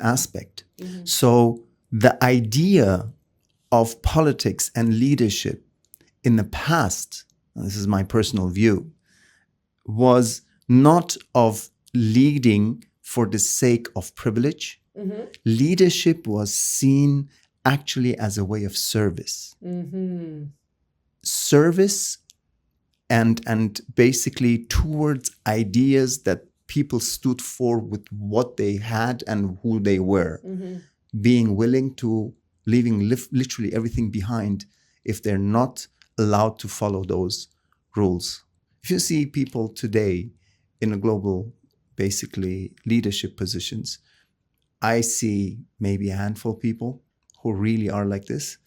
aspect. So the idea of politics and leadership in the past, and this is my personal view, was not of leading for the sake of privilege. Leadership was seen actually as a way of service. Service and basically towards ideas that people stood for with what they had and who they were. Being willing to leaving literally everything behind if they're not allowed to follow those rules. If you see people today in a global, basically leadership positions, I see maybe a handful of people who really are like this.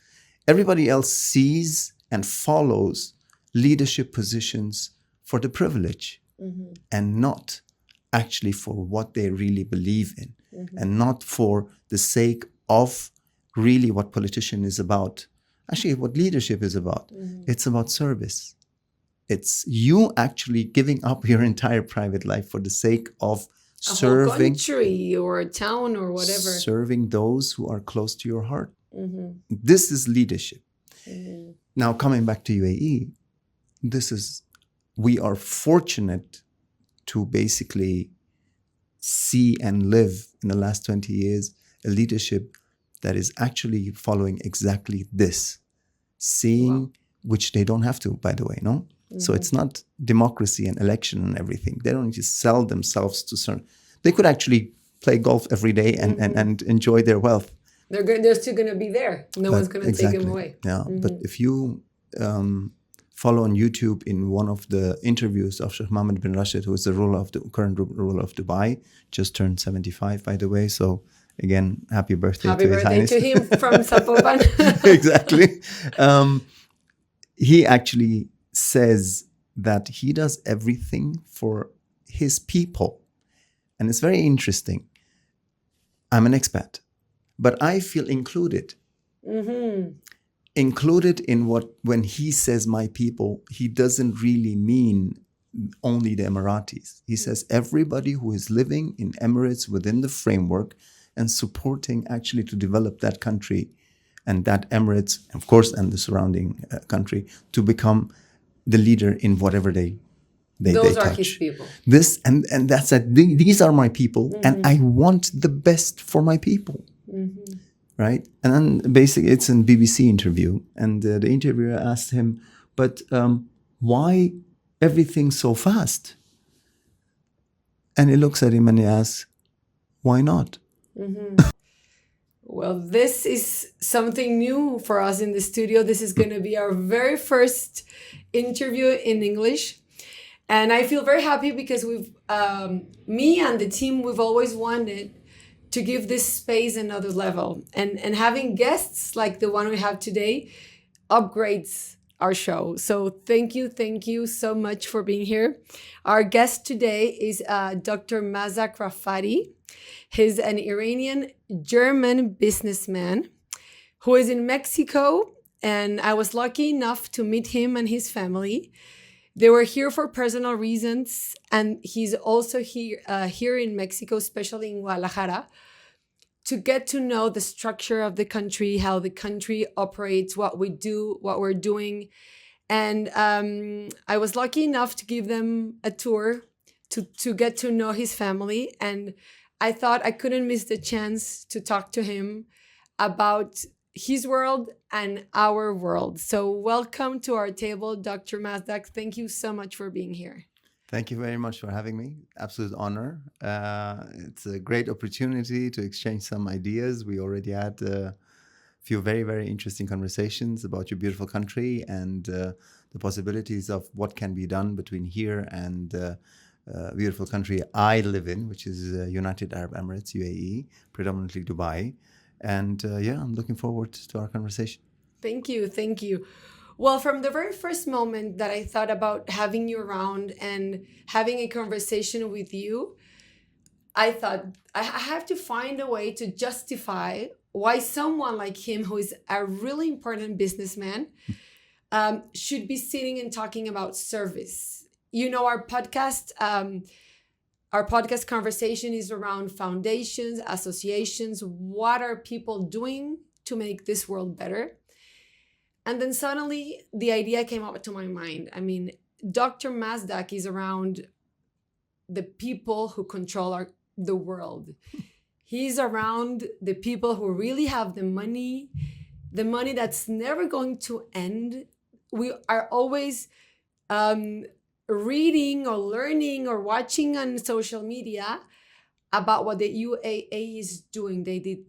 Everybody else sees and follows leadership positions for the privilege and not actually for what they really believe in and not for the sake of really what politician is about. Actually, what leadership is about. It's about service. It's you actually giving up your entire private life for the sake of serving a whole country or a town or whatever. Serving those who are close to your heart. This is leadership. Now, coming back to UAE, we are fortunate to basically see and live in the last 20 years a leadership that is actually following exactly this, seeing which they don't have to, by the way, no? So it's not democracy and election and everything. They don't just sell themselves to certain. They could actually play golf every day and enjoy their wealth. They're still going to be there. No one's going to take them away. Yeah, but if you follow on YouTube in one of the interviews of Sheikh Mohammed bin Rashid, who is the current ruler of Dubai, just turned 75, by the way. So again, happy birthday to His Highness. Happy birthday to him from Zapopan. Exactly. He actually says that he does everything for his people. And it's very interesting. I'm an expat, but I feel included. Included in when he says my people, he doesn't really mean only the Emiratis. He says everybody who is living in Emirates within the framework and supporting actually to develop that country and that Emirates, of course, and the surrounding country to become the leader in whatever they Those are touch. his people. This and that's it. These are my people, and I want the best for my people. Right? And then basically it's a BBC interview, and the interviewer asked him, but why everything so fast? And he looks at him and he asks, why not? Well, this is something new for us in the studio. This is going to be our very first interview in English. And I feel very happy because me and the team, we've always wanted to give this space another level. And having guests like the one we have today upgrades our show. So thank you so much for being here. Our guest today is Dr. Mazdak Rafaty. He's an Iranian-German businessman who is in Mexico, and I was lucky enough to meet him and his family. They were here for personal reasons, and he's also here in Mexico, especially in Guadalajara, to get to know the structure of the country, how the country operates, what we do, what we're doing. And I was lucky enough to give them a tour to get to know his family. And I thought I couldn't miss the chance to talk to him about his world and our world. So welcome to our table, Dr. Mazdak. Thank you so much for being here. Thank you very much for having me. Absolute honor. It's a great opportunity to exchange some ideas. We already had a few very, very interesting conversations about your beautiful country and the possibilities of what can be done between here and the beautiful country I live in, which is United Arab Emirates, UAE, predominantly Dubai. And I'm looking forward to our conversation. Thank you. Well, from the very first moment that I thought about having you around and having a conversation with you, I thought I have to find a way to justify why someone like him, who is a really important businessman, should be sitting and talking about service. You know, our podcast, our podcast conversation is around foundations, associations. What are people doing to make this world better? And then suddenly the idea came up to my mind. I mean, Dr. Mazdak is around the people who control the world. He's around the people who really have the money that's never going to end. We are always reading or learning or watching on social media about what the UAE is doing. They did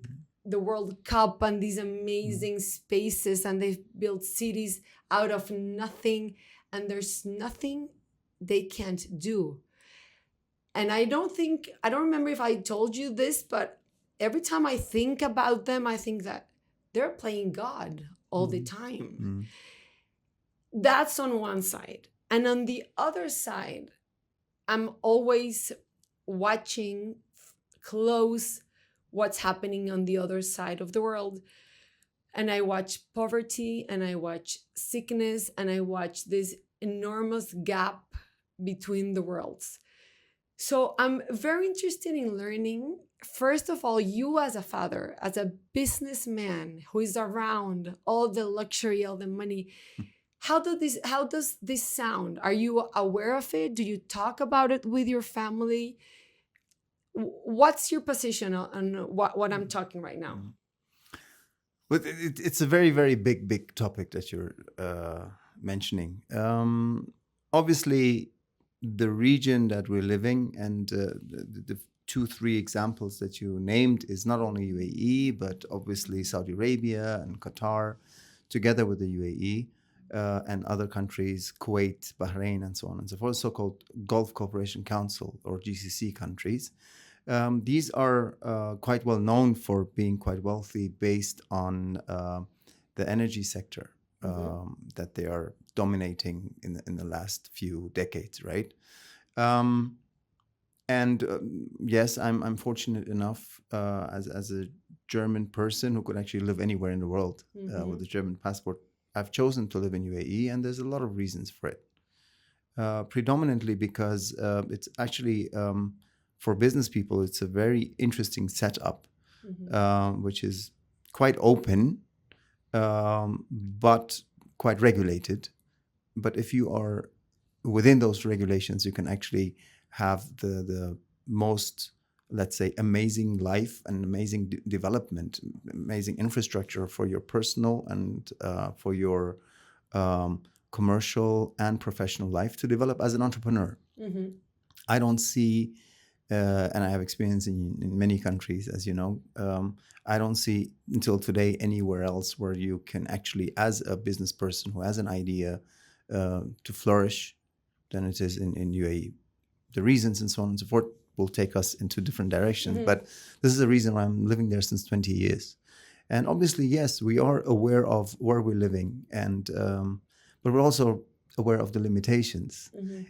the World Cup and these amazing spaces, and they've built cities out of nothing, and there's nothing they can't do. And I don't remember if I told you this, but every time I think about them, I think that they're playing God all the time. That's on one side. And on the other side, I'm always watching close what's happening on the other side of the world. And I watch poverty, and I watch sickness, and I watch this enormous gap between the worlds. So I'm very interested in learning, first of all, you as a father, as a businessman who is around all the luxury, all the money. How does this sound? Are you aware of it? Do you talk about it with your family? What's your position on what I'm talking right now? But it's a very, very big topic that you're mentioning. Obviously, the region that we're living and the 2-3 examples that you named is not only UAE, but obviously Saudi Arabia and Qatar, together with the UAE and other countries, Kuwait, Bahrain, and so on and so forth, so-called Gulf Cooperation Council or GCC countries. These are quite well known for being quite wealthy based on the energy sector that they are dominating in the last few decades, right? Yes, I'm fortunate enough as a German person who could actually live anywhere in the world with a German passport. I've chosen to live in UAE, and there's a lot of reasons for it. Predominantly because it's actually for business people, it's a very interesting setup, which is quite open, but quite regulated. But if you are within those regulations, you can actually have the most, let's say, amazing life and amazing development, amazing infrastructure for your personal and for your commercial and professional life to develop as an entrepreneur. I don't see, and I have experience in many countries, as you know, I don't see until today anywhere else where you can actually, as a business person who has an idea, to flourish than it is in UAE. The reasons and so on and so forth will take us into different directions. But this is the reason why I'm living there since 20 years. And obviously, yes, we are aware of where we're living, and but we're also aware of the limitations.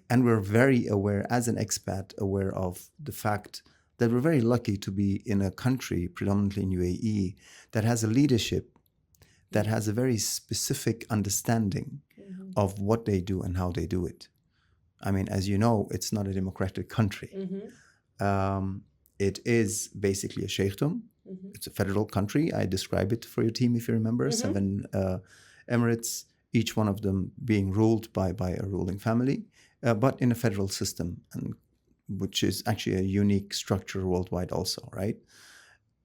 And we're very aware, as an expat, aware of the fact that we're very lucky to be in a country, predominantly in UAE, that has a leadership that has a very specific understanding of what they do and how they do it. I mean, as you know, it's not a democratic country. It is basically a sheikhdom. It's a federal country. I describe it for your team, if you remember. 7 emirates, each one of them being ruled by a ruling family, but in a federal system, and which is actually a unique structure worldwide also, right?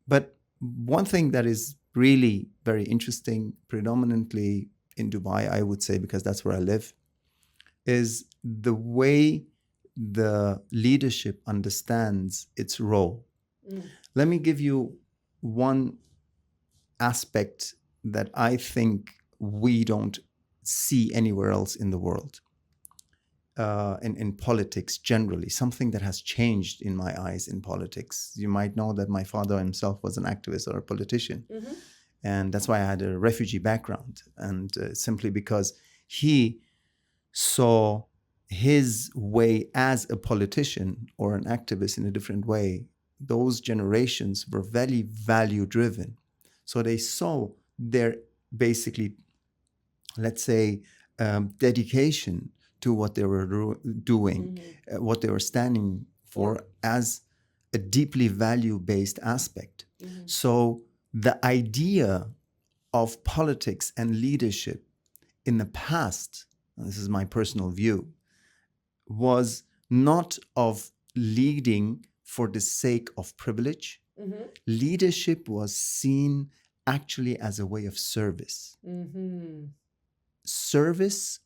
But one thing that is really very interesting, predominantly in Dubai, I would say, because that's where I live, is the way the leadership understands its role. Let me give you one aspect that I think we don't see anywhere else in the world, in politics generally, something that has changed in my eyes in politics. You might know that my father himself was an activist or a politician. And that's why I had a refugee background. And simply because he saw his way as a politician or an activist in a different way, those generations were very value driven. So they saw their basically, let's say, dedication to what they were doing, what they were standing as a deeply value-based aspect. Mm-hmm. So the idea of politics and leadership in the past, and this is my personal view, was not of leading for the sake of privilege. Mm-hmm. Leadership was seen actually as a way of service. Mm-hmm. Service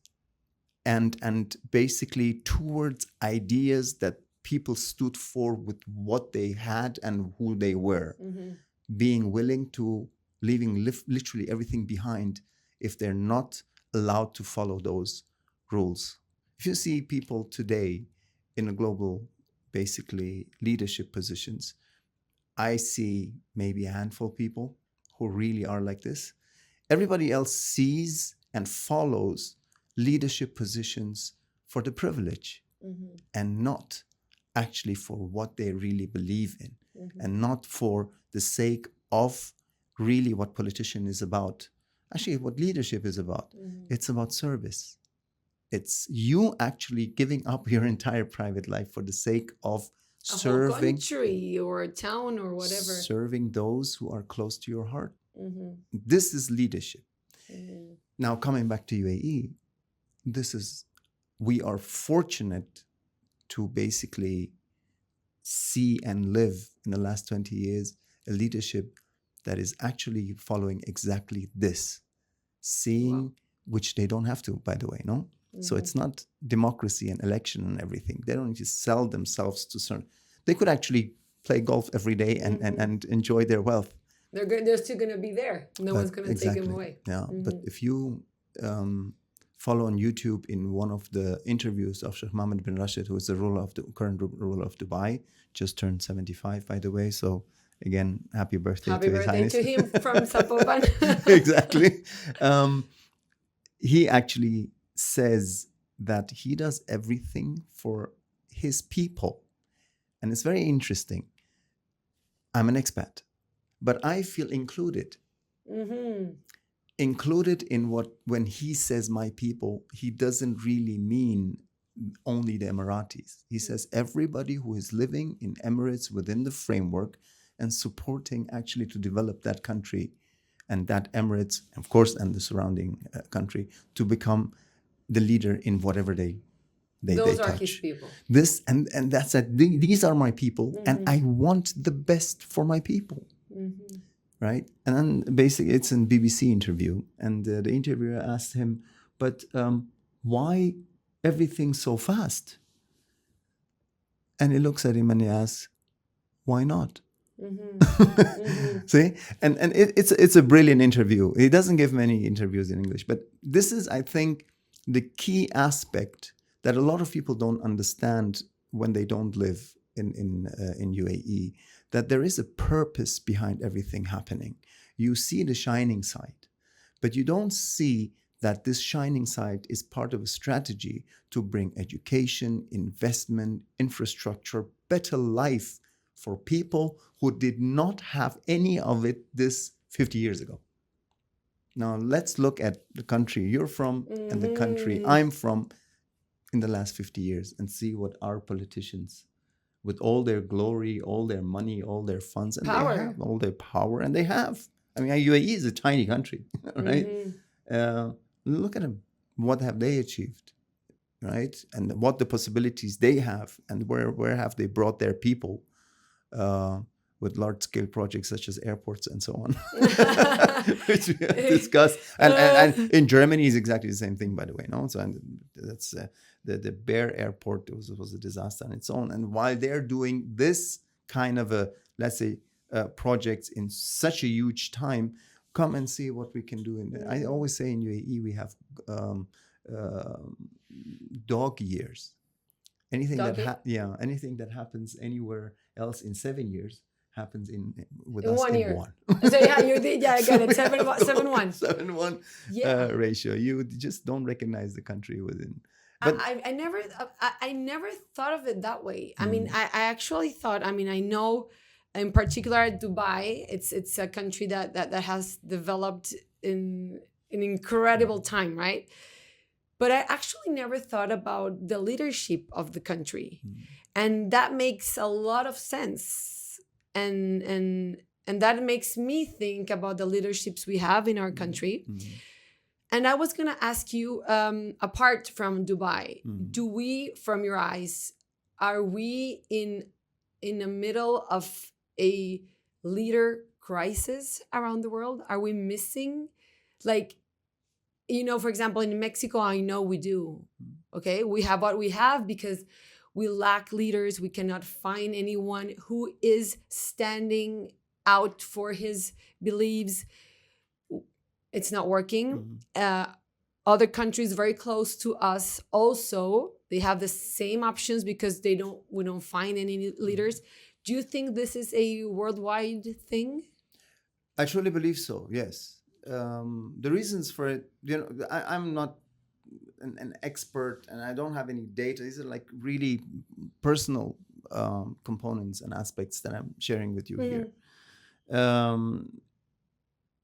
and basically towards ideas that people stood for with what they had and who they were, Mm-hmm. being willing to leaving literally everything behind if they're not allowed to follow those rules. If you see people today in a global, basically leadership positions, I see maybe a handful of people who really are like this. Everybody else sees and follows leadership positions for the privilege, Mm-hmm. and not actually for what they really believe in, Mm-hmm. and not for the sake of really what politician is about. Actually, what leadership is about. Mm-hmm. It's about service. It's you actually giving up your entire private life for the sake of A whole serving, country or a town or whatever. serving those who are close to your heart. Mm-hmm. This is leadership. Mm-hmm. Now, coming back to UAE, we are fortunate to basically see and live in the last 20 years a leadership that is actually following exactly this, seeing, Wow. which they don't have to, by the way, no? So it's not democracy and election and everything. They don't just sell themselves to certain. They could actually play golf every day and enjoy their wealth. They're still going to be there. No one's going to take them away. Yeah, but if you follow on YouTube in one of the interviews of Sheikh Mohammed bin Rashid, who is the current ruler of Dubai, just turned 75, by the way. So again, happy birthday Happy to His birthday Highness. to him from Zapopan. Exactly. He actually says that he does everything for his people. And it's very interesting. I'm an expat, but I feel included. Mm-hmm. Included in when he says my people, he doesn't really mean only the Emiratis. He says everybody who is living in Emirates within the framework and supporting actually to develop that country and that Emirates, of course, and the surrounding country to become the leader in whatever they Those are touch. his people. This and that's it. These are my people, and I want the best for my people. Mm-hmm. Right? And then basically it's a BBC interview, and the interviewer asked him, but why everything so fast? And he looks at him and he asks, why not? Mm-hmm. Mm-hmm. See? And it's a brilliant interview. He doesn't give many interviews in English, but this is, I think, the key aspect that a lot of people don't understand when they don't live in UAE, that there is a purpose behind everything happening. You see the shining side, but you don't see that this shining side is part of a strategy to bring education, investment, infrastructure, better life for people who did not have any of it this 50 years ago. Now, let's look at the country you're from and the country I'm from in the last 50 years and see what our politicians, with all their glory, all their money, all their funds, and Power. they have all their power, and they have. I mean, UAE is a tiny country, right? Look at them. What have they achieved, right? And what the possibilities they have, and where have they brought their people with large-scale projects such as airports and so on, which we have discussed. And in Germany is exactly the same thing, by the way. No, so and that's the Bear Airport was a disaster on its own. And while they're doing this kind of a, let's say, projects in such a huge time, come and see what we can do. I always say in UAE we have dog years. Anything anything that happens anywhere else in 7 years happens with us 1 in year. one. So you did, I got it. 7-1. 7-1 ratio. You just don't recognize the country within. But I never thought of it that way. I mean, I actually thought. I mean, I know, in particular, Dubai. It's a country that has developed in an incredible time, right? But I actually never thought about the leadership of the country. And that makes a lot of sense. And that makes me think about the leaderships we have in our country. And I was going to ask you, apart from Dubai, do we, from your eyes, are we in the middle of a leader crisis around the world? Are we missing? Like, for example, in Mexico, I know we do. Okay, we have what we have because we lack leaders. We cannot find anyone who is standing out for his beliefs. It's not working. Other countries very close to us also, they have the same options because we don't find any leaders. Do you think this is a worldwide thing? I truly believe so, yes. The reasons for it, I'm not an expert and I don't have any data. These are like really personal components and aspects that I'm sharing with you here.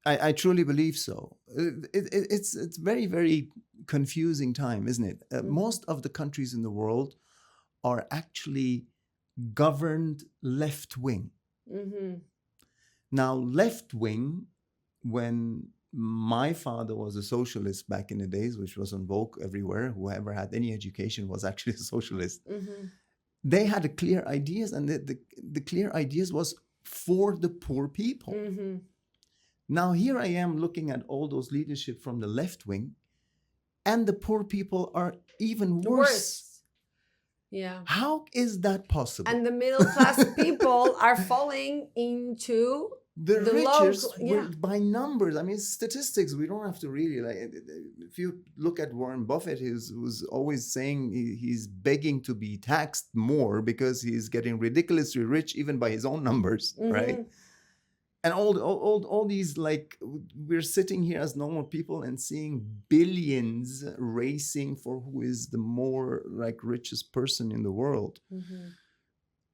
I truly believe so. It's very, very confusing time, isn't it? Most of the countries in the world are actually governed left-wing. Now, left-wing, when my father was a socialist back in the days, which was on vogue everywhere, whoever had any education was actually a socialist. They had a clear ideas, and the clear ideas was for the poor people. Now, here I am looking at all those leadership from the left wing, and the poor people are even worse. Yeah. How is that possible? And the middle class people are falling into the richest low, by numbers. I mean, statistics, we don't have to really, if you look at Warren Buffett, who's always saying he's begging to be taxed more because he's getting ridiculously rich even by his own numbers, right? And all these, we're sitting here as normal people and seeing billions racing for who is the more richest person in the world.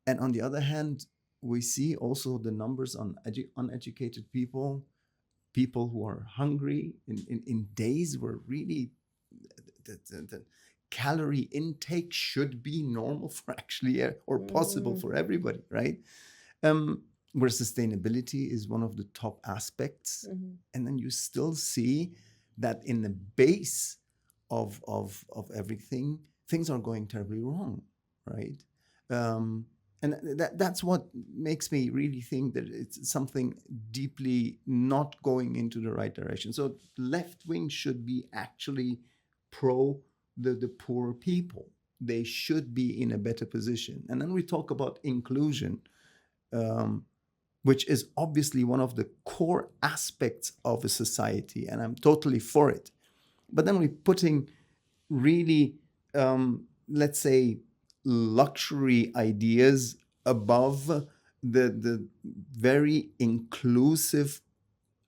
And on the other hand, we see also the numbers on uneducated people who are hungry in days where really the calorie intake should be normal for actually or possible for everybody, right? Where sustainability is one of the top aspects. And then you still see that in the base of everything, things are going terribly wrong, right? And that's what makes me really think that it's something deeply not going into the right direction. So left wing should be actually pro the poor people. They should be in a better position. And then we talk about inclusion, which is obviously one of the core aspects of a society, and I'm totally for it. But then we're putting really, let's say, luxury ideas above the very inclusive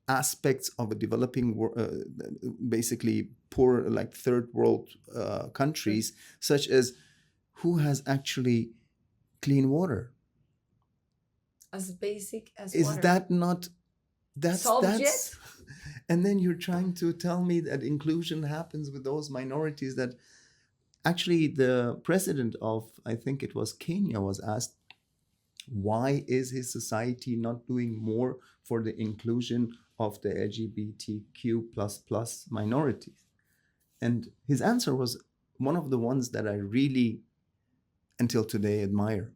aspects of a developing, basically poor, third world countries, such as who has actually clean water. As basic as is water. That not that's and then you're trying to tell me that inclusion happens with those minorities. That actually the president of, I think it was Kenya, was asked why is his society not doing more for the inclusion of the LGBTQ++ minorities, and his answer was one of the ones that I really until today admire.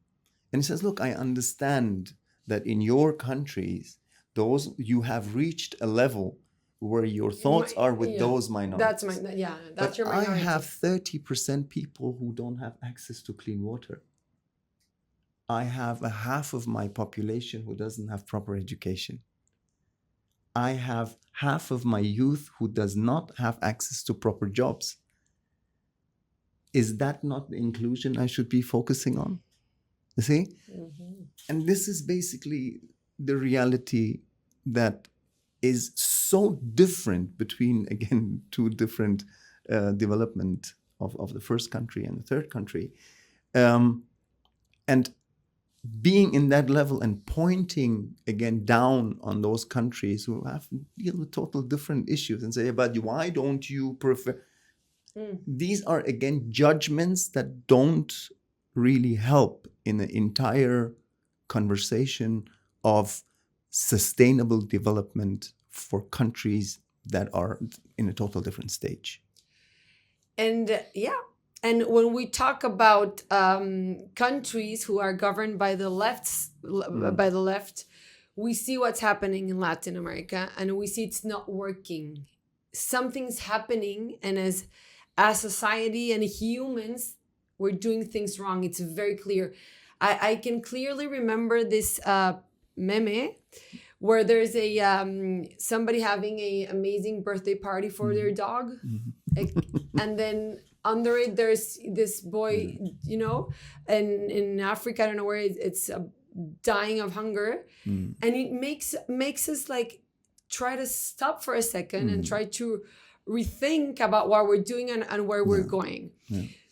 And he says, look, I understand that in your countries, you have reached a level where your thoughts are with those minorities. That's your minority. I have 30% people who don't have access to clean water. I have a half of my population who doesn't have proper education. I have half of my youth who does not have access to proper jobs. Is that not the inclusion I should be focusing on? You see? And this is basically the reality that is so different between, again, two different development of the first country and the third country. And being in that level and pointing, again, down on those countries who have deal with total different issues and say, but why don't you prefer? These are, again, judgments that don't really help in the entire conversation of sustainable development for countries that are in a total different stage. And and when we talk about countries who are governed by the left, we see what's happening in Latin America, and we see it's not working. Something's happening, and as society and humans, we're doing things wrong. It's very clear. I can clearly remember this meme where there's a somebody having a amazing birthday party for their dog, and then under it there's this boy, you know, and in Africa, I don't know where it's dying of hunger, and it makes us like try to stop for a second and try to rethink about what we're doing and where we're going.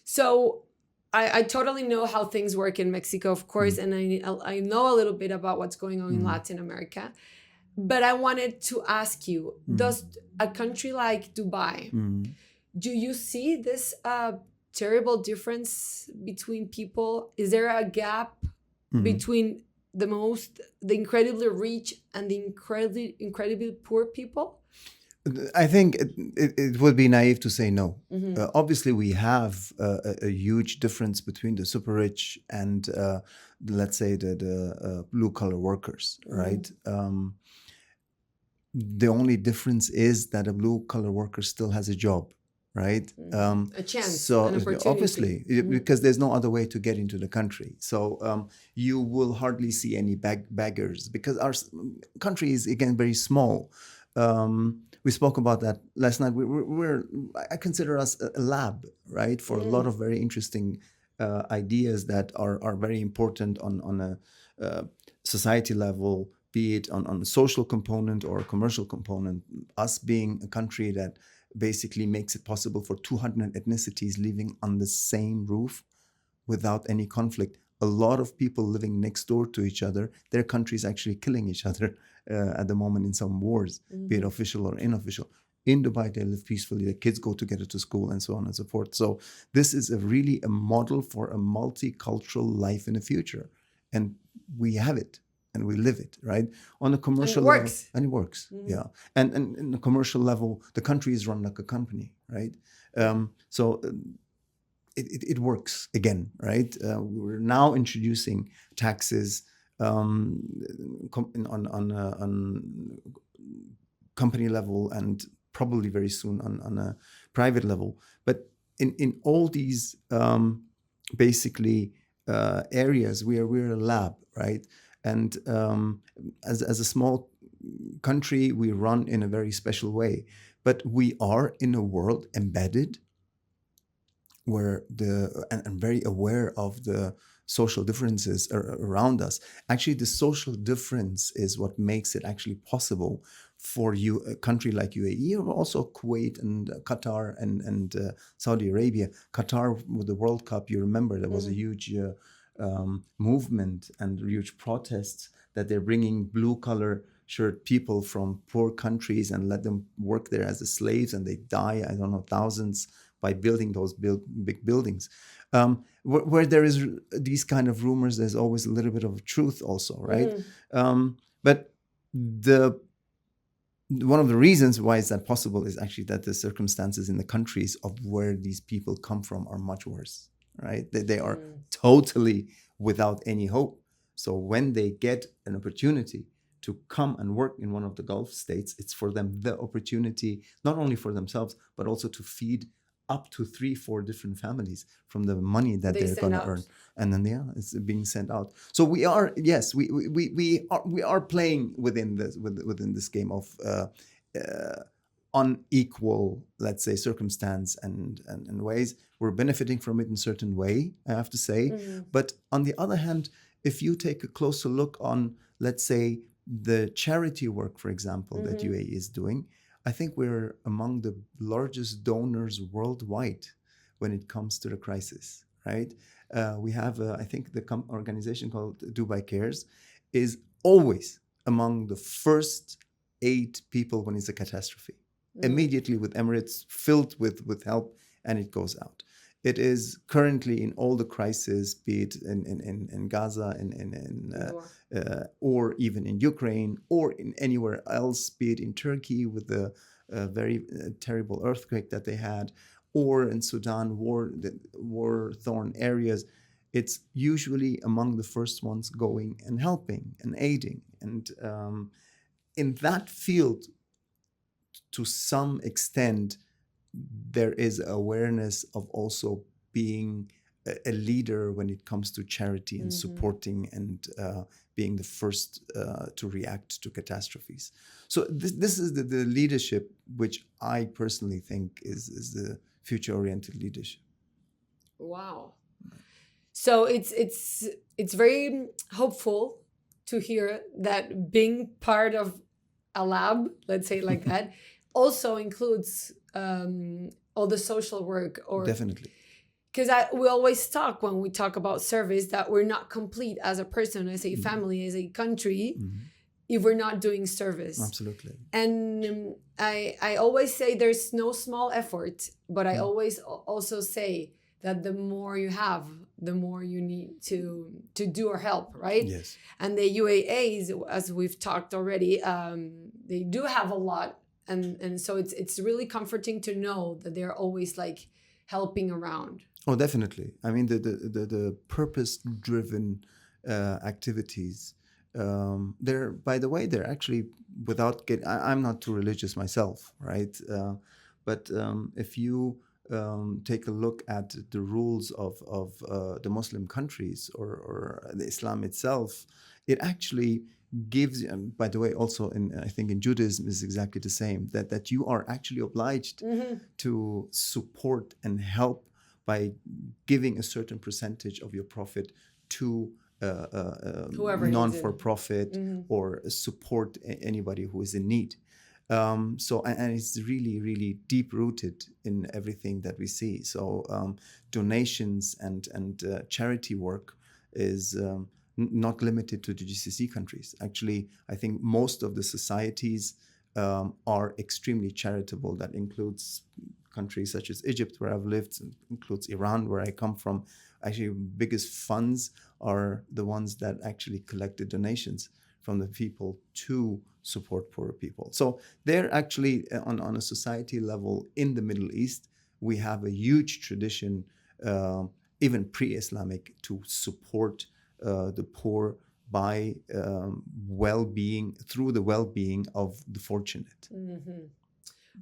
So I totally know how things work in Mexico, of course, and I know a little bit about what's going on in Latin America. But I wanted to ask you, does a country like Dubai, do you see this terrible difference between people? Is there a gap between the incredibly rich and the incredibly poor people? I think it would be naive to say no. Obviously, we have a huge difference between the super rich and, let's say, the blue collar workers, right? The only difference is that a blue collar worker still has a job, right? A chance, so an opportunity. Obviously, because there's no other way to get into the country. So you will hardly see any beggars because our country is, again, very small. We spoke about that last night. I consider us a lab, right, for a lot of very interesting ideas that are very important on a society level, be it on a social component or a commercial component. Us being a country that basically makes it possible for 200 ethnicities living on the same roof without any conflict. A lot of people living next door to each other, their countries actually killing each other at the moment in some wars, be it official or unofficial. In Dubai, they live peacefully. The kids go together to school and so on and so forth. So this is really a model for a multicultural life in the future. And we have it and we live it, right? On a commercial level. And it works. Yeah. And in the commercial level, the country is run like a company, right? So it works again, right? We're now introducing taxes on company level and probably very soon on a private level. But in all these basically areas, we're a lab, right? And as a small country, we run in a very special way. But we are in a world embedded where and very aware of the social differences around us. Actually, the social difference is what makes it actually possible for a country like UAE, or also Kuwait and Qatar and Saudi Arabia. Qatar with the World Cup, you remember there was a huge movement and huge protests that they're bringing blue-collar shirt people from poor countries and let them work there as slaves, and they die, I don't know, thousands by building those big buildings. Where there is these kind of rumors, there's always a little bit of truth also, right? But one of the reasons why is that possible is actually that the circumstances in the countries of where these people come from are much worse, right? They are totally without any hope. So when they get an opportunity to come and work in one of the Gulf states, it's for them the opportunity, not only for themselves, but also to feed up to 3-4 different families from the money that they're going to earn, and then it's being sent out. So we are, yes, we are playing within this game of unequal, let's say, circumstance and ways. We're benefiting from it in a certain way, I have to say. But on the other hand, if you take a closer look on, let's say, the charity work, for example, that UAE is doing, I think we're among the largest donors worldwide when it comes to the crisis, right? We have, I think the organization called Dubai Cares is always among the first 8 people when it's a catastrophe. Immediately with Emirates filled with help, and it goes out. It is currently in all the crises, be it in Gaza, or even in Ukraine, or in anywhere else, be it in Turkey with the very terrible earthquake that they had, or in Sudan, war-torn areas. It's usually among the first ones going and helping and aiding. And in that field, to some extent, there is awareness of also being a leader when it comes to charity and supporting and being the first to react to catastrophes. So this is the leadership which I personally think is the future-oriented leadership. Wow. So it's very hopeful to hear that being part of a lab, let's say like that, also includes all the social work. Or definitely. Because we always talk, when we talk about service, that we're not complete as a person, as a family, as a country, if we're not doing service. Absolutely. And I always say there's no small effort, but I always also say that the more you have, the more you need to do or help, right? Yes. And the UAAs, as we've talked already, they do have a lot. And so it's really comforting to know that they're always like helping around. Oh, definitely. I mean, the purpose-driven activities, they're actually, without getting, I'm not too religious myself, right? But if you take a look at the rules of the Muslim countries or the Islam itself, it actually gives, by the way, also I think in Judaism is exactly the same, that you are actually obliged to support and help by giving a certain percentage of your profit to non-for-profit or support anybody who is in need. So it's really, really deep-rooted in everything that we see. So donations and charity work is not limited to the GCC countries. Actually, I think most of the societies are extremely charitable. That includes countries such as Egypt, where I've lived, includes Iran, where I come from. Actually, biggest funds are the ones that actually collected donations from the people to support poorer people. So they're actually on a society level in the Middle East, we have a huge tradition, even pre-Islamic, to support the poor by well-being, through the well-being of the fortunate.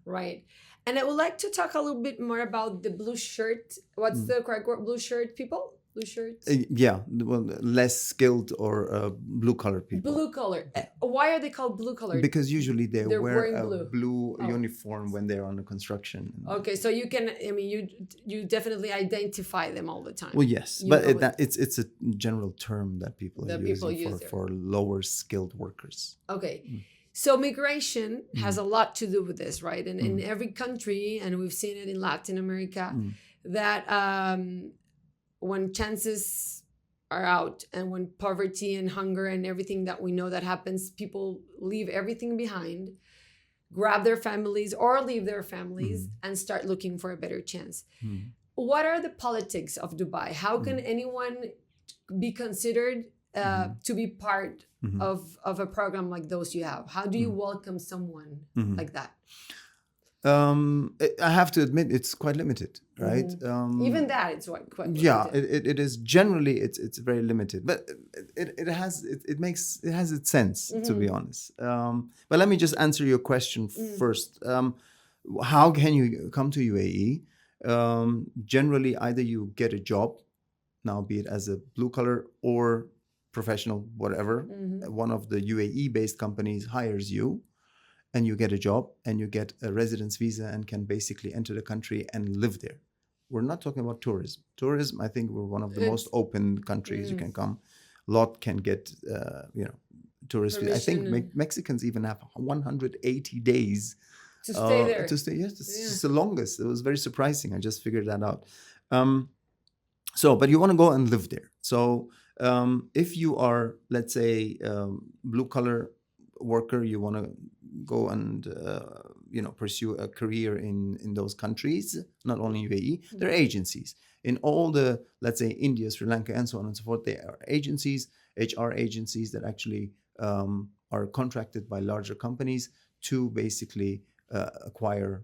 Right. And I would like to talk a little bit more about the blue shirt. What's the correct word? Blue shirt people? Blue shirts? Yeah, well, less skilled or blue-collar people. Blue collar. Why are they called blue collar? Because usually they're wear a blue Oh. uniform when they're on the construction. Okay, so you can, I mean, you definitely identify them all the time. Well, yes, but it's a general term that people are using for lower skilled workers. Okay. So migration has a lot to do with this, right? And in every country, and we've seen it in Latin America, that when chances are out and when poverty and hunger and everything that we know that happens, people leave everything behind, grab their families or leave their families and start looking for a better chance. What are the politics of Dubai? How can anyone be considered to be part of a program like those you have? How do you welcome someone like that? I have to admit it's quite limited, right? Even that, it's quite limited. Yeah, it is generally it's very limited, but it has its sense, to be honest. But let me just answer your question first. How can you come to UAE? Generally, either you get a job, now be it as a blue collar or professional, whatever. One of the UAE-based companies hires you, and you get a job, and you get a residence visa, and can basically enter the country and live there. We're not talking about tourism. Tourism, I think we're one of the most open countries. You can come. A lot can get, tourist visa. I think Mexicans even have 180 days to stay there. Yes, it's the longest. It was very surprising. I just figured that out. But you want to go and live there. So if you are, let's say, blue collar worker, you want to go and pursue a career in those countries, not only UAE. There are agencies in all the, let's say, India, Sri Lanka, and so on and so forth. There are agencies, HR agencies that actually are contracted by larger companies to basically acquire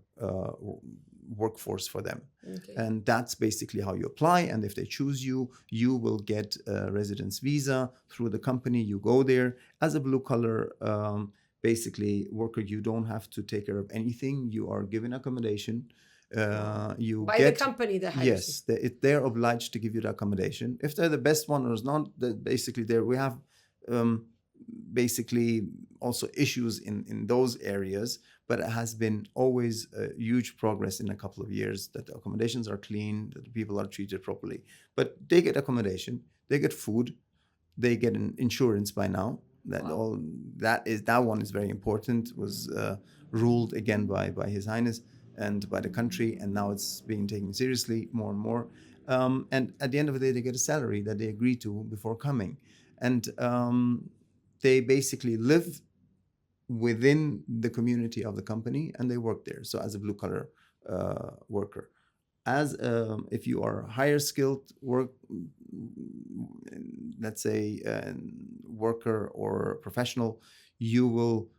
workforce for them. Okay. And that's basically how you apply. And if they choose you, you will get a residence visa through the company. You go there as a blue collar basically worker. You don't have to take care of anything. You are given accommodation. You by get the company that hires you. yes, they're obliged to give you the accommodation. If they're the best one or not, basically there we have basically also issues in those areas, but it has been always a huge progress in a couple of years that the accommodations are clean, that the people are treated properly. But they get accommodation, they get food, they get an insurance by now. That one is very important. It was ruled again by His Highness and by the country, and now it's being taken seriously more and more. And at the end of the day, they get a salary that they agree to before coming, and they basically live within the community of the company and they work there. So as a blue collar worker, as if you are higher skilled let's say worker or professional, you will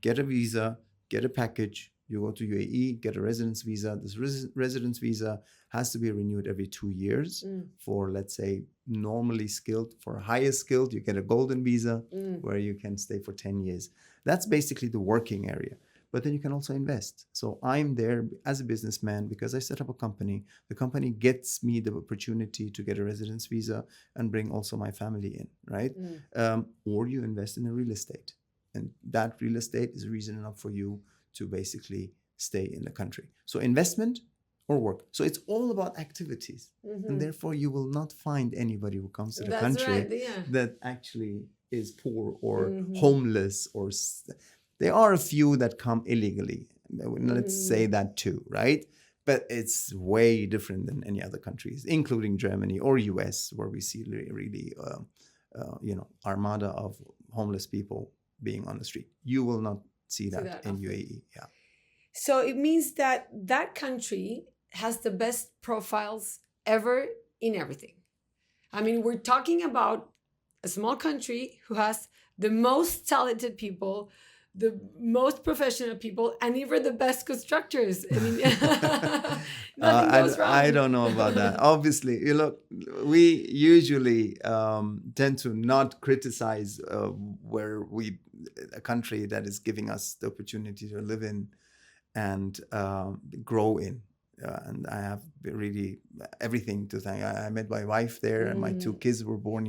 get a visa, get a package. You go to UAE, get a residence visa. This residence visa has to be renewed every 2 years for, let's say, normally skilled. For higher skilled, you get a golden visa where you can stay for 10 years. That's basically the working area. But then you can also invest. So I'm there as a businessman because I set up a company. The company gets me the opportunity to get a residence visa and bring also my family in, right? Or you invest in a real estate. And that real estate is reason enough for you to basically stay in the country. So investment or work. So it's all about activities. And therefore you will not find anybody who comes to the country that actually is poor or homeless or... There are a few that come illegally. Let's say that too, right? But it's way different than any other countries, including Germany or US, where we see really, armada of homeless people being on the street. You will not see that in UAE. Yeah. So it means that that country has the best profiles ever in everything. I mean, we're talking about a small country who has the most talented people, the most professional people, and even the best constructors. I mean, nothing goes wrong. I don't know about that. Obviously, we usually tend to not criticize a country that is giving us the opportunity to live in and grow in. And I have really everything to thank. I met my wife there, and my 2 kids were born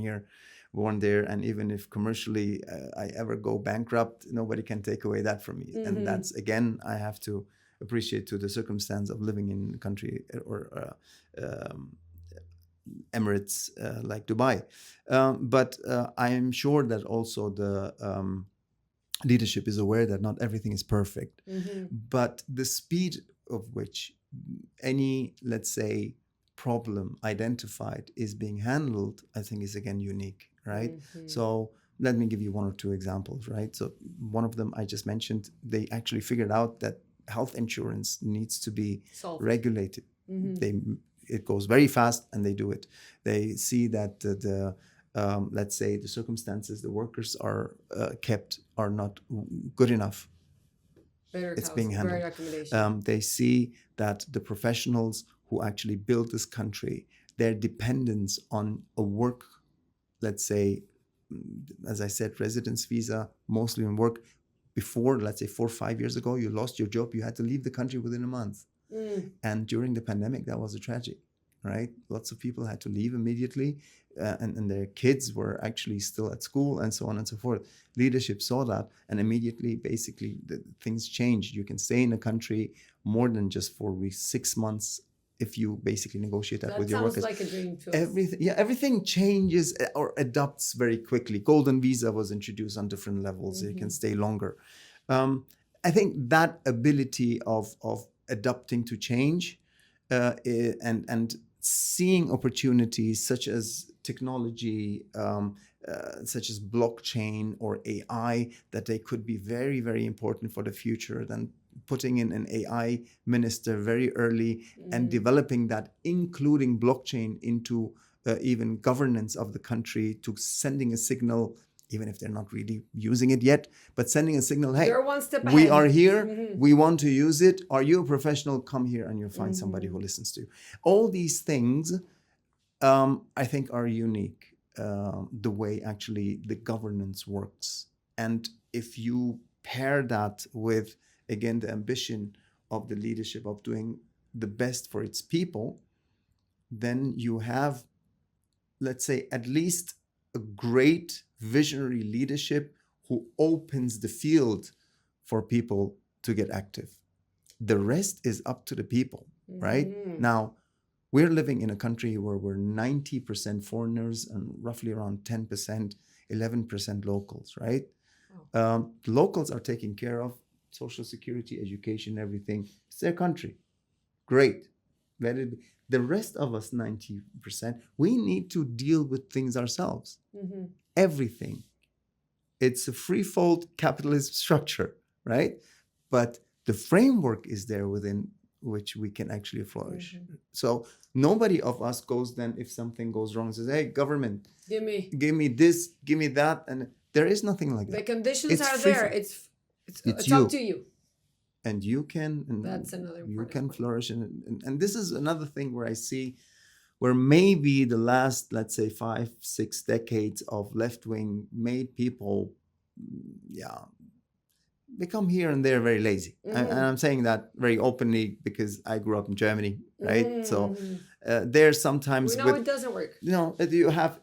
there. And even if commercially I ever go bankrupt, nobody can take away that from me. And that's, again, I have to appreciate to the circumstance of living in a country or Emirates like Dubai. But I am sure that also the leadership is aware that not everything is perfect. But the speed of which any, let's say, problem identified is being handled, I think is again unique, right? So let me give you 1 or 2 examples, right? So one of them I just mentioned, they actually figured out that health insurance needs to be regulated. It goes very fast and they do it. They see that let's say the circumstances the workers are kept are not good enough. It's being handled. They see that the professionals who actually build this country, their dependence on a work, let's say, as I said, residence visa, mostly in work. Before, let's say 4 or 5 years ago, you lost your job, you had to leave the country within a month. And during the pandemic, that was a tragedy, right? Lots of people had to leave immediately, and their kids were actually still at school and so on and so forth. Leadership saw that, and immediately, basically, things changed. You can stay in a country more than just 4 weeks, 6 months, if you basically negotiate that with your workers. That sounds like a dream to us. Everything changes or adapts very quickly. Golden visa was introduced on different levels. You can stay longer. I think that ability of adapting to change and seeing opportunities such as technology, such as blockchain or AI, that they could be very, very important for the future, then putting in an AI minister very early and developing that, including blockchain into even governance of the country, to sending a signal, even if they're not really using it yet, but sending a signal, hey, You're one step we ahead. are here, we want to use it. Are you a professional? Come here and you'll find somebody who listens to you. All these things, I think, are unique, the way actually the governance works. And if you pair that with, again, the ambition of the leadership of doing the best for its people, then you have, let's say, at least a great visionary leadership who opens the field for people to get active. The rest is up to the people, right? Now, we're living in a country where we're 90% foreigners and roughly around 10%, 11% locals, right? The locals are taking care of social security, education, everything. It's their country. Great. Let it be. The rest of us, 90%, we need to deal with things ourselves. Everything. It's a free-fold capitalist structure, right? But the framework is there within which we can actually flourish. So nobody of us goes then, if something goes wrong, and says, hey, government, give me this, give me that. And there is nothing like that. The conditions It's are free there. flow. It's up to you. And you can, and That's another you important can point. flourish. And this is another thing where I see where maybe the last, let's say, 5-6 decades of left-wing made people, become here and there very lazy. And I'm saying that very openly because I grew up in Germany, right? So there sometimes We know it doesn't work. You have,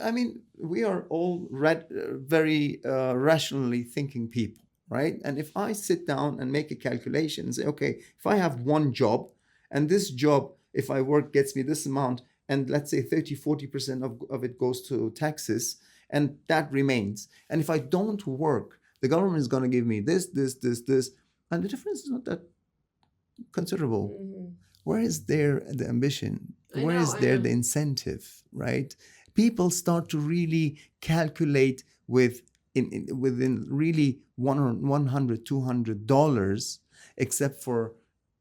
I mean, we are all very rationally thinking people, right? And if I sit down and make a calculation and say, okay, if I have one job and this job, if I work, gets me this amount, and let's say 30-40% of it goes to taxes, and that remains. And if I don't work, the government is going to give me this, and the difference is not that considerable. Where is there the ambition? Where is there the incentive, right? People start to really calculate within really $100, $200, except for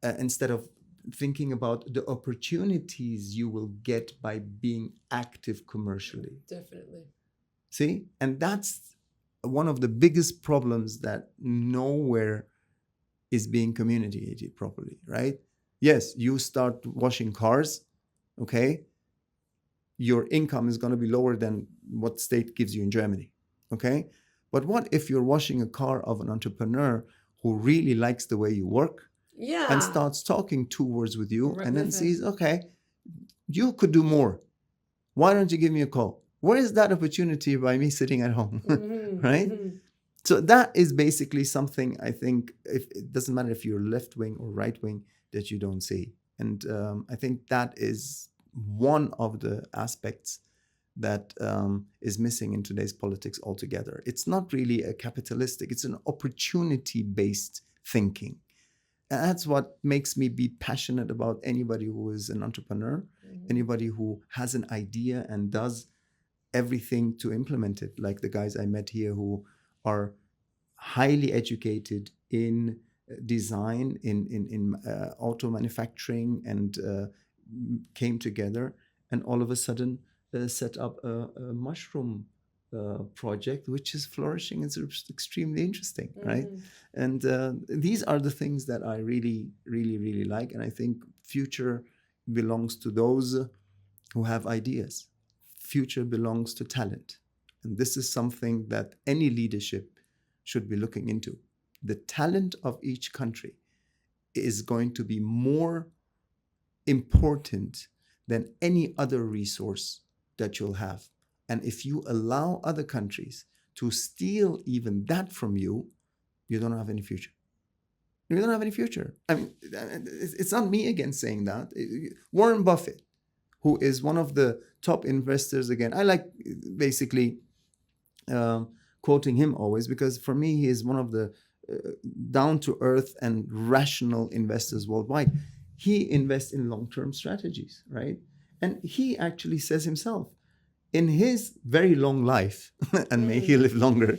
instead of thinking about the opportunities you will get by being active commercially. Definitely. See? And that's one of the biggest problems, that nowhere is being communicated properly, right? Yes, you start washing cars, okay? Your income is going to be lower than what state gives you in Germany, okay? But what if you're washing a car of an entrepreneur who really likes the way you work and starts talking 2 words with you and then sees, okay, you could do more. Why don't you give me a call? Where is that opportunity by me sitting at home, right? So that is basically something I think, if it doesn't matter if you're left wing or right wing, that you don't see. And I think that is one of the aspects that is missing in today's politics altogether. It's not really a capitalistic, it's an opportunity-based thinking. And that's what makes me be passionate about anybody who is an entrepreneur, anybody who has an idea and does everything to implement it, like the guys I met here who are highly educated in design, in auto manufacturing, and came together and all of a sudden set up a mushroom project, which is flourishing. It's extremely interesting, right? And these are the things that I really, really, really like. And I think future belongs to those who have ideas. Future belongs to talent. And this is something that any leadership should be looking into. The talent of each country is going to be more important than any other resource that you'll have. And if you allow other countries to steal even that from you, you don't have any future. You don't have any future. I mean, it's not me again saying that. Warren Buffett, who is one of the top investors, again, I like basically quoting him always, because for me, he is one of the down-to-earth and rational investors worldwide. He invests in long-term strategies, right? And he actually says himself, in his very long life, and may he live longer,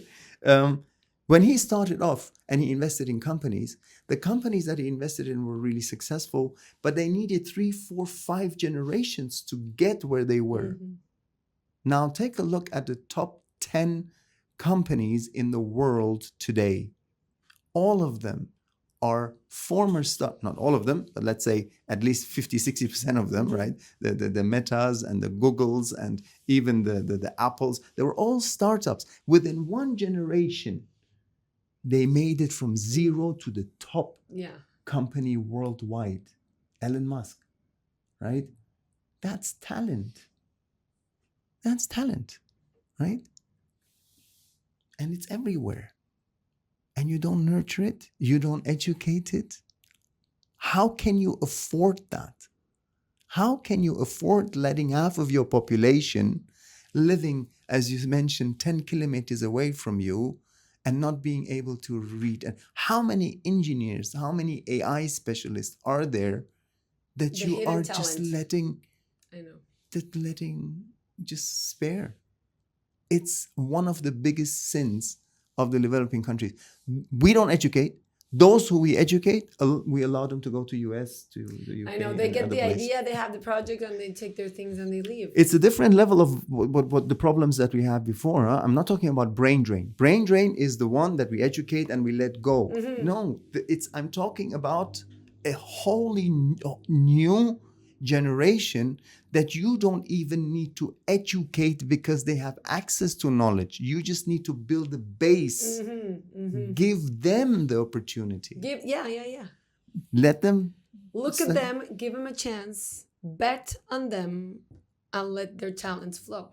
When he started off and he invested in companies, the companies that he invested in were really successful, but they needed 3, 4, 5 generations to get where they were. Mm-hmm. Now take a look at the top 10 companies in the world today. All of them are former stuff, not all of them, but let's say at least 50, 60% of them, right? The Metas and the Googles and even the Apples, they were all startups. Within one generation, they made it from zero to the top company worldwide. Elon Musk, right? That's talent. That's talent, right? And it's everywhere. And you don't nurture it, you don't educate it. How can you afford that? How can you afford letting half of your population living, as you mentioned, 10 kilometers away from you and not being able to read? And how many engineers, how many AI specialists are there that you are just letting just spare? It's one of the biggest sins of the developing countries. We don't educate. Those who we educate, we allow them to go to US, to the UK. I know, they get the idea, they have the project, and they take their things and they leave. It's a different level of what the problems that we had before. Huh? I'm not talking about brain drain. Brain drain is the one that we educate and we let go. Mm-hmm. No, I'm talking about a wholly new generation that you don't even need to educate because they have access to knowledge. You just need to build a base. Mm-hmm, mm-hmm. Give them the opportunity. Let them look at them, give them a chance, bet on them, and let their talents flow.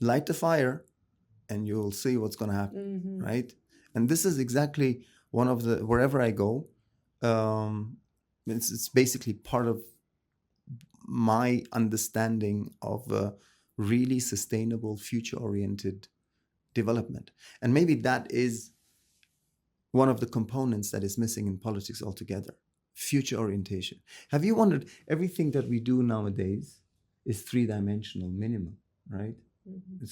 Light the fire and you'll see what's going to happen, mm-hmm. right? And this is exactly one of the, wherever I go, it's basically part of my understanding of a really sustainable, future-oriented development. And maybe that is one of the components that is missing in politics altogether, future orientation. Have you wondered, everything that we do nowadays is 3-dimensional minimum, right? Mm-hmm.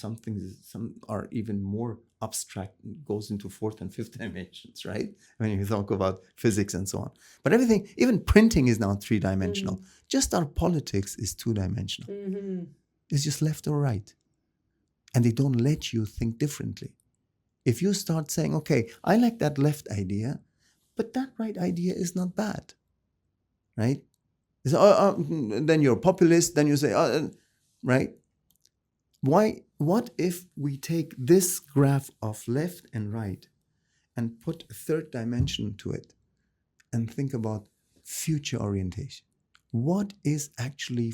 Some are even more abstract, goes into 4th and 5th dimensions, right? When you talk about physics and so on. But everything, even printing is now 3-dimensional. Mm-hmm. Just our politics is 2-dimensional. Mm-hmm. It's just left or right. And they don't let you think differently. If you start saying, okay, I like that left idea, but that right idea is not bad, right? So, then you're a populist, then you say, right? What if we take this graph of left and right and put a 3rd dimension to it and think about future orientation? What is actually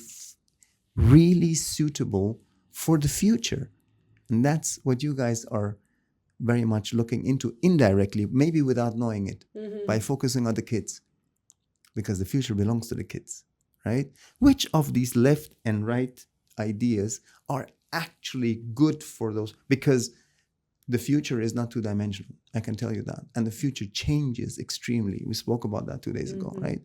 really suitable for the future? And that's what you guys are very much looking into indirectly, maybe without knowing it, mm-hmm. by focusing on the kids, because the future belongs to the kids, right? Which of these left and right ideas are actually good for those? Because the future is not 2-dimensional, I can tell you that. And the future changes extremely. We spoke about that 2 days ago, mm-hmm. right?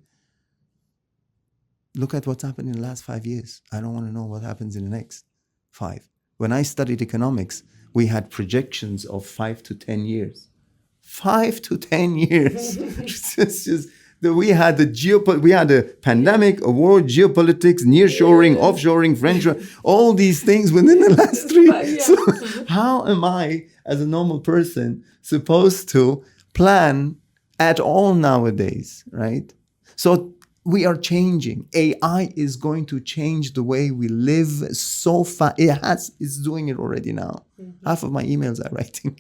Look at what's happened in the last 5 years. I don't want to know what happens in the next 5. When I studied economics, we had projections of 5 to 10 years. 5 to 10 years. It's just we had we had a pandemic, a war, geopolitics, nearshoring, offshoring, friendshoring, all these things within the last 3 years. So how am I, as a normal person, supposed to plan at all nowadays, right? So we are changing. AI is going to change the way we live so fast. It's doing it already now. Mm-hmm. Half of my emails I'm writing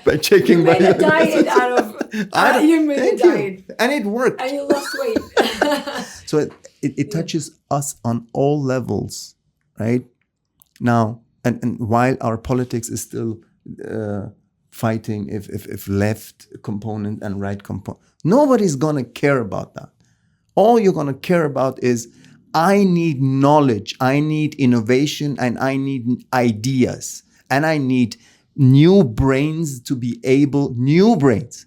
by checking. You made a diet out of. You made a diet, and it worked. And you lost weight. So it touches us on all levels, right? Now, and while our politics is still fighting if left component and right component, nobody's gonna care about that. All you're gonna care about is, I need knowledge, I need innovation, and I need ideas, and I need new brains to be able, new brains,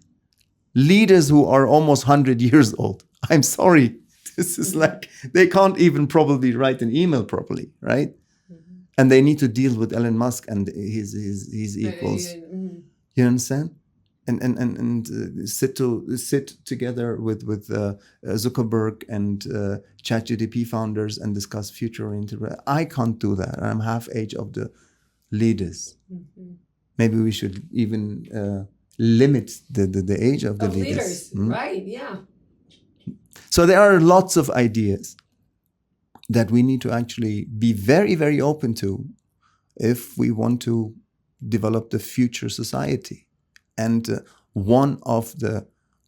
leaders who are almost 100 years old. I'm sorry, this is like, they can't even probably write an email properly, right? Mm-hmm. And they need to deal with Elon Musk and his equals. You understand? And sit together with Zuckerberg and ChatGPT founders and discuss future. I can't do that. I'm half age of the leaders. Maybe we should even limit the age of the leaders. Right? Yeah. So there are lots of ideas that we need to actually be very, very open to if we want to develop the future society. And one of the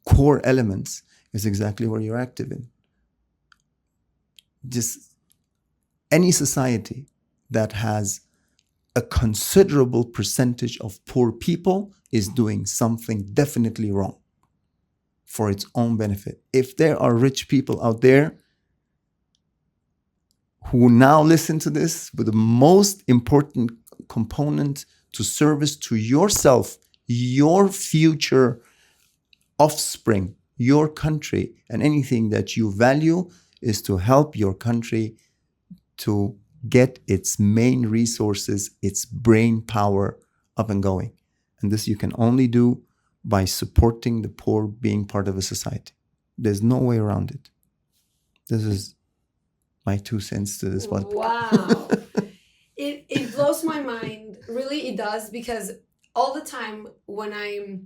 core elements is exactly where you're active in. Just any society that has a considerable percentage of poor people is doing something definitely wrong for its own benefit. If there are rich people out there who now listen to this, with the most important component to service to yourself, your future offspring, your country, and anything that you value, is to help your country to get its main resources, its brain power up and going. And this you can only do by supporting the poor being part of a society. There's no way around it. This is my 2 cents to this podcast. Wow. It blows my mind. Really, it does, because all the time when I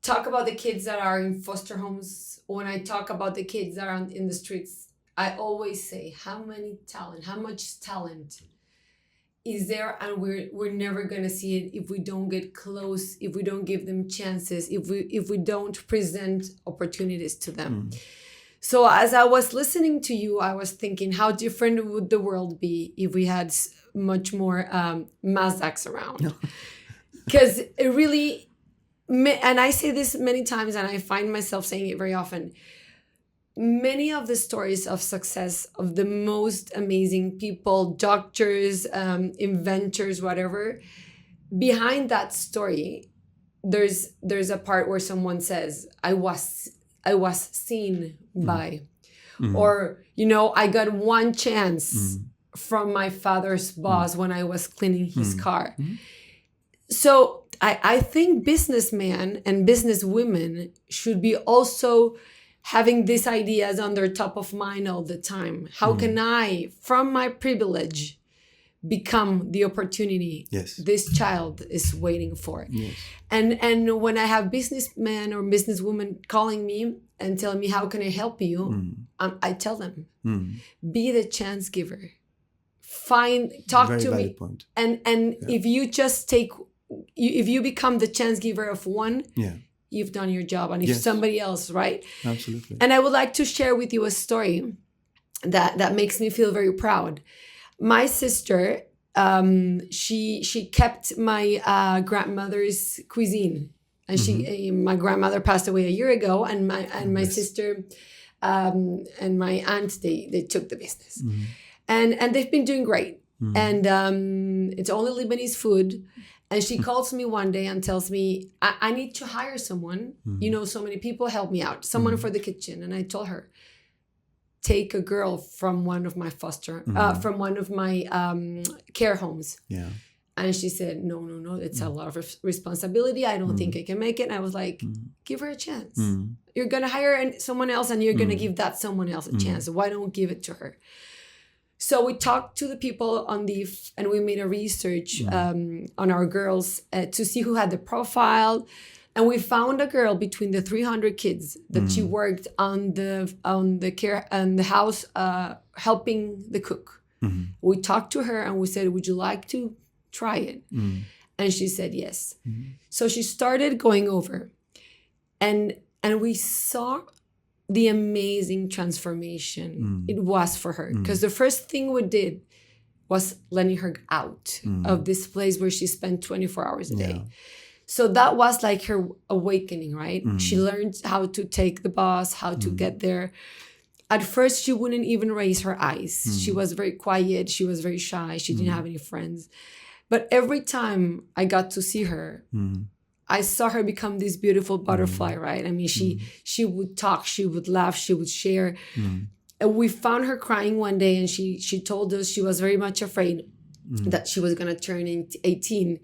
talk about the kids that are in foster homes, when I talk about the kids that are in the streets, I always say how much talent is there, and we're never gonna see it if we don't get close, if we don't give them chances, if we don't present opportunities to them. So as I was listening to you, I was thinking, how different would the world be if we had much more Mazdaks around? Because it really, and I say this many times, and I find myself saying it very often, many of the stories of success of the most amazing people, doctors, inventors, whatever, behind that story, there's a part where someone says, I was seen by, or, I got one chance from my father's boss when I was cleaning his car. So I think businessmen and businesswomen should be also having these ideas on their top of mind all the time. How can I, from my privilege, become the opportunity this child is waiting for? And when I have businessmen or businesswomen calling me and telling me, how can I help you? I tell them, be the chance giver. Talk Very to me. Point. And if you just if you become the chance giver of one, you've done your job. And if somebody else, right? Absolutely. And I would like to share with you a story that makes me feel very proud. My sister, she kept my grandmother's cuisine, and my grandmother passed away a year ago, and my sister and my aunt, they took the business, and they've been doing great. And it's only Lebanese food. And she calls me one day and tells me, I need to hire someone. So many people, help me out. Someone for the kitchen. And I told her, take a girl from one of my from one of my care homes. Yeah. And she said, no, it's a lot of responsibility. I don't think I can make it. And I was like, give her a chance. You're going to hire someone else, and you're going to give that someone else a chance. Why don't give it to her? So we talked to the people and we made a research on our girls to see who had the profile. And we found a girl between the 300 kids that she worked on the care and the house, helping the cook. We talked to her and we said, would you like to try it? And she said yes. So she started going over, and we saw the amazing transformation it was for her. Because the first thing we did was letting her out of this place where she spent 24 hours a day. So that was like her awakening, right? She learned how to take the bus, how to get there. At first, she wouldn't even raise her eyes. She was very quiet. She was very shy. She didn't have any friends. But every time I got to see her, I saw her become this beautiful butterfly, right? I mean, she would talk, she would laugh, she would share. And we found her crying one day, and she told us she was very much afraid that she was going to turn 18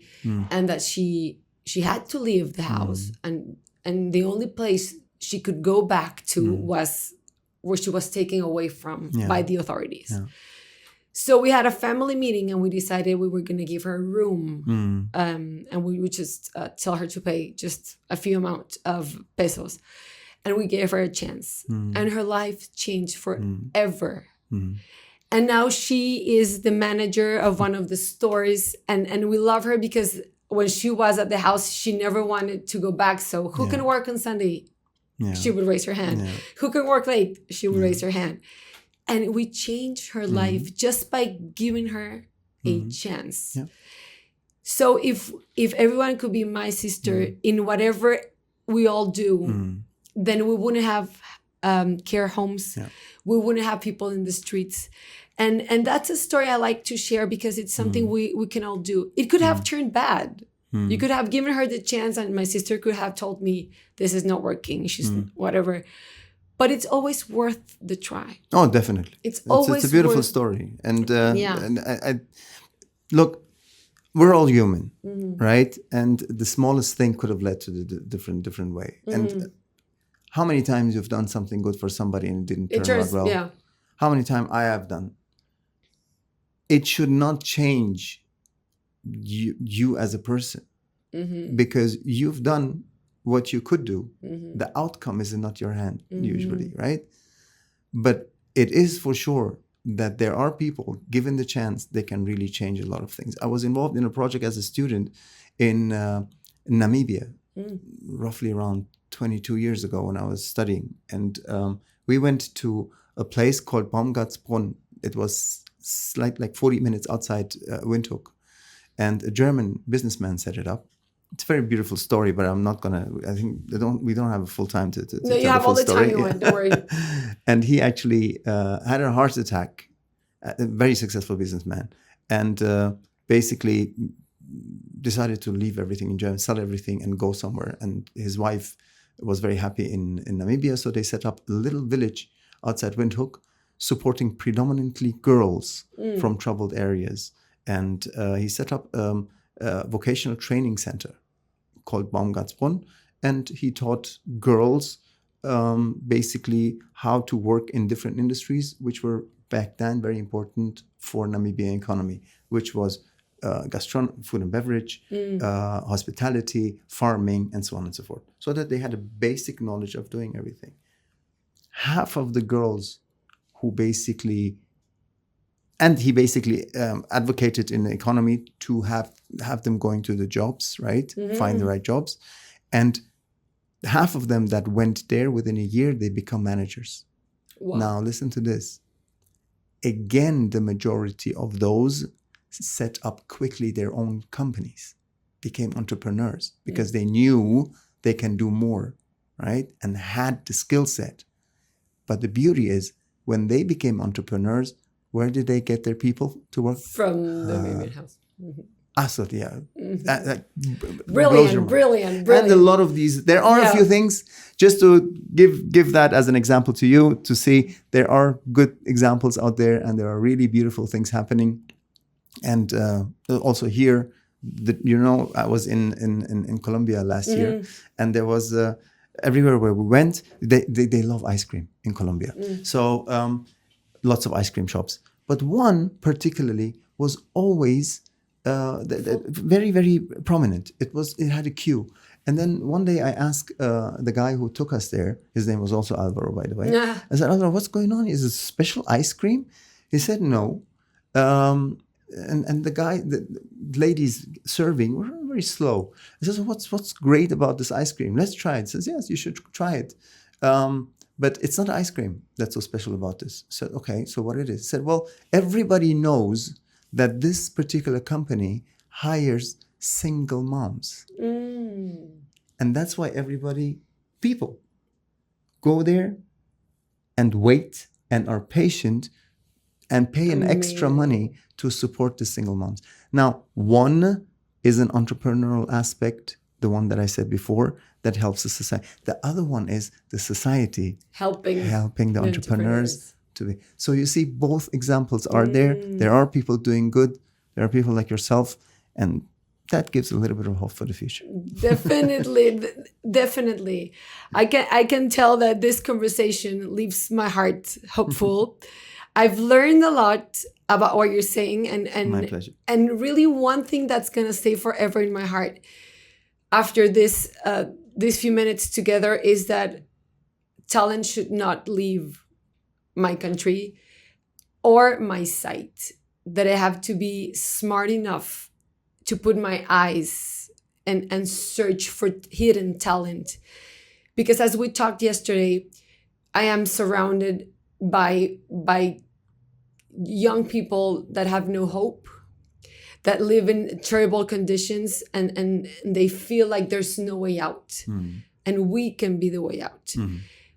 and that she had to leave the house. And the only place she could go back to was where she was taken away from by the authorities. Yeah. So we had a family meeting and we decided we were going to give her a room. And we would just tell her to pay just a few amount of pesos. And we gave her a chance. And her life changed forever. And now she is the manager of one of the stores. And we love her because when she was at the house, she never wanted to go back. So who can work on Sunday? Yeah. She would raise her hand. Yeah. Who can work late? She would raise her hand. And we changed her life just by giving her a chance. Yeah. So if everyone could be my sister in whatever we all do, then we wouldn't have care homes. Yeah. We wouldn't have people in the streets. And that's a story I like to share because it's something we can all do. It could have turned bad. You could have given her the chance and my sister could have told me, this is not working. She's whatever. But it's always worth the try. Oh, definitely. It's a beautiful story. And, and I look, we're all human, right? And the smallest thing could have led to the different way. And how many times you've done something good for somebody and it didn't turn out well? Yeah. How many times I have done? It should not change you as a person because you've done what you could do. The outcome is not your hand usually, right? But it is for sure that there are people, given the chance, they can really change a lot of things. I was involved in a project as a student in Namibia, roughly around 22 years ago when I was studying. And we went to a place called Baumgartsbrunn. It was like 40 minutes outside Windhoek. And a German businessman set it up. It's a very beautiful story, but I'm not gonna. I think we don't have a full time to no, you have all the story. Time you want. Don't worry. And he actually had a heart attack. A very successful businessman, and basically decided to leave everything in Germany, sell everything, and go somewhere. And his wife was very happy in Namibia, so they set up a little village outside Windhoek, supporting predominantly girls from troubled areas. And he set up a vocational training center called Baumgartsbrunn, and he taught girls basically how to work in different industries, which were back then very important for Namibian economy, which was food and beverage, hospitality, farming, and so on and so forth, so that they had a basic knowledge of doing everything. Half of the girls who basically, and he basically advocated in the economy to have them going to the jobs, right? Find the right jobs. And half of them that went there within a year, they become managers. Wow. Now listen to this. Again, the majority of those set up quickly their own companies, became entrepreneurs because they knew they can do more, right? And had the skill set. But the beauty is when they became entrepreneurs, where did they get their people to work? From the Namibian house. Absolutely, yeah. Brilliant. And a lot of these, there are a few things, just to give that as an example to you, to see there are good examples out there and there are really beautiful things happening. And also here, I was in Colombia last year, and there was, everywhere where we went, they love ice cream in Colombia. So lots of ice cream shops. But one particularly was always very, very prominent. It had a queue. And then one day I asked the guy who took us there, his name was also Alvaro, by the way. Yeah. I said, Alvaro, what's going on? Is it special ice cream? He said, no. And the ladies serving were very slow. I said, so what's great about this ice cream? Let's try it. He says, yes, you should try it. But it's not ice cream that's so special about this. I said, okay, so what it is? He said, well, everybody knows that this particular company hires single moms. And that's why people go there and wait and are patient and pay an extra money to support the single moms. Now, one is an entrepreneurial aspect, the one that I said before, that helps the society. The other one is the society helping the entrepreneurs to be. So you see, both examples are there. There are people doing good. there are people like yourself, and that gives a little bit of hope for the future. Definitely. I can tell that this conversation leaves my heart hopeful. I've learned a lot about what you're saying, and My pleasure. And really, one thing that's gonna stay forever in my heart after these few minutes together is that talent should not leave my country or my sight. That I have to be smart enough to put my eyes and search for hidden talent. Because as we talked yesterday, I am surrounded by young people that have no hope, that live in terrible conditions, and they feel like there's no way out. And we can be the way out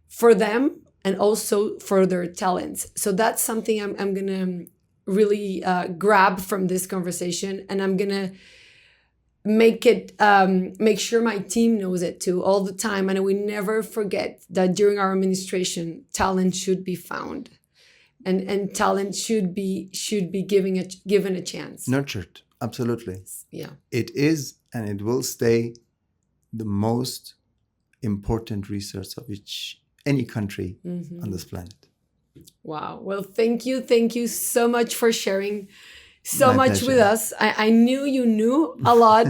for them and also for their talents. So that's something I'm going to really grab from this conversation, and I'm going to make sure my team knows it too all the time. And we never forget that during our administration, talent should be found. And talent should be given a chance. Nurtured, absolutely. Yeah. It is, and it will stay, the most important resource of any country on this planet. Wow. Well, thank you so much for sharing so My much pleasure. with us. I knew you knew a lot,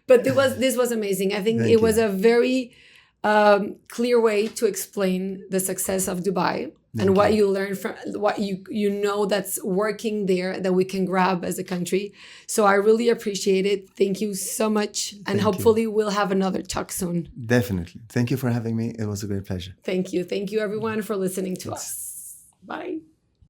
but this was amazing. I think it was a very clear way to explain the success of Dubai. And what you learned from what you know that's working there that we can grab as a country. So I really appreciate it. Thank you so much. And hopefully we'll have another talk soon. Definitely. Thank you for having me. It was a great pleasure. Thank you. Thank you everyone for listening to us. Bye.